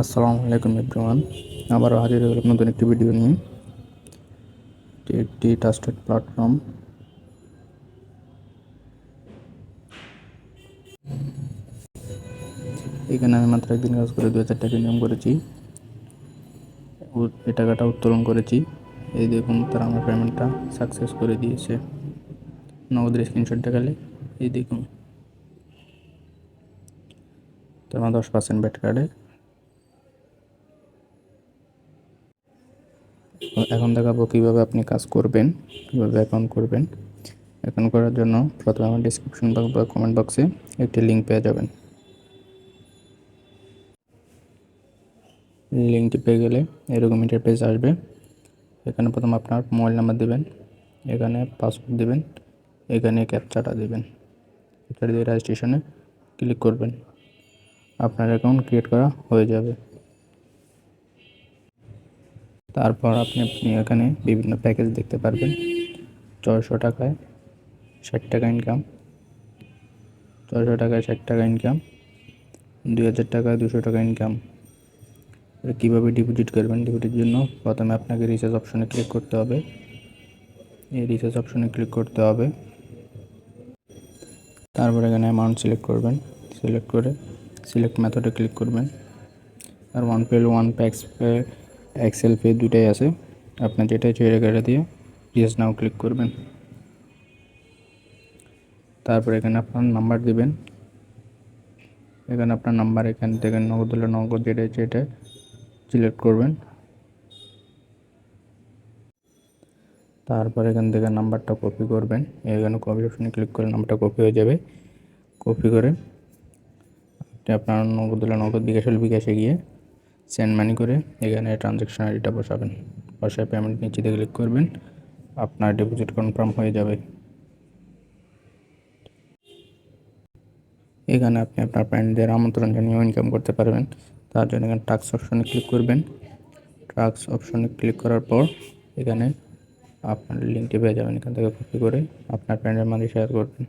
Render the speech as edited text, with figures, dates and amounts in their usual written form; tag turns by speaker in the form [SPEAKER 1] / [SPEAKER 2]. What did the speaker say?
[SPEAKER 1] আসসালামু আলাইকুম এভরিওয়ান। আবারও হাজির হয়ে গেলাম নতুন একটি ভিডিও নিয়ে। এটি একটি ট্রাস্টেড প্ল্যাটফর্ম। এখানে আমি মাত্র একদিন কাজ করে 2000 টাকা ইনকাম করেছি। এই টাকাটা উত্তোলন করেছি। এই দেখুন, তারা আমার পেমেন্টটা সাকসেস করে দিয়েছে। নগদের স্ক্রিনশট দেখালে এই দেখুন, তোমার 10% ব্যাট কার্ডে। এখন দেখাবো কীভাবে আপনি কাজ করবেন, কীভাবে অ্যাকাউন্ট করবেন। অ্যাকাউন্ট করার জন্য প্রথমে আমার ডিসক্রিপশন বক্স বা কমেন্ট বক্সে একটি লিঙ্ক পেয়ে যাবেন। লিঙ্কটি পেয়ে গেলে এরকম ইন্টারফেস আসবে। এখানে প্রথম আপনার মোবাইল নাম্বার দেবেন, এখানে পাসওয়ার্ড দেবেন, এখানে ক্যাপচাটা দেবেন। ক্যাপচাটা দিয়ে রেজিস্ট্রেশনে ক্লিক করবেন। আপনার অ্যাকাউন্ট ক্রিয়েট করা হয়ে যাবে। তারপর আপনি এখানে বিভিন্ন প্যাকেজ দেখতে পারবেন। 600 টাকায় 60 টাকা ইনকাম, 600 টাকায় 60 টাকা ইনকাম, 2000 টাকায় 200 টাকা ইনকাম। কীভাবে ডিপোজিট করবেন? ডিপোজিটের জন্য প্রথমে আপনাকে রিচার্জ অপশনে ক্লিক করতে হবে। এই রিচার্জ অপশনে ক্লিক করতে হবে। তারপর এখানে অ্যামাউন্ট সিলেক্ট করবেন। সিলেক্ট করে সিলেক্ট মেথডে ক্লিক করবেন। আর one pay, one pay, excel pay দুটাই আছে। আপনার যেটা সেটা দিয়ে রিচার্জ নাও ক্লিক করবেন। তারপর এখানে আপনার নাম্বার দিবেন। এখানে আপনার নাম্বার, এখান থেকে নগদ হলে নগদ, যেটা সিলেক্ট করবেন। তারপর এখান থেকে নাম্বারটা কপি করবেন। এখানে কপি অপশনে ক্লিক করে নাম্বারটা কপি হয়ে যাবে। কপি করে আপনি আপনার নগদ হলে নগদ, বিকাশ হলে বিকাশে গিয়ে সেন্ড মানি করে এখানে ট্রানজ্যাকশন আইডিটা বসাবেন। বসায় পেমেন্ট নিচেতে ক্লিক করবেন। আপনার ডিপোজিট কনফার্ম হয়ে যাবে। এখানে আপনি আপনার ফ্রেন্ডদের আমন্ত্রণ জানিয়েও ইনকাম করতে পারবেন। তার জন্য এখানে টাস্ক অপশনে ক্লিক করবেন। টাস্ক অপশনে ক্লিক করার পর এখানে আপনার লিঙ্কটি পেয়ে যাবেন। এখান থেকে কপি করে আপনার ফ্রেন্ডের মাঝে শেয়ার করবেন।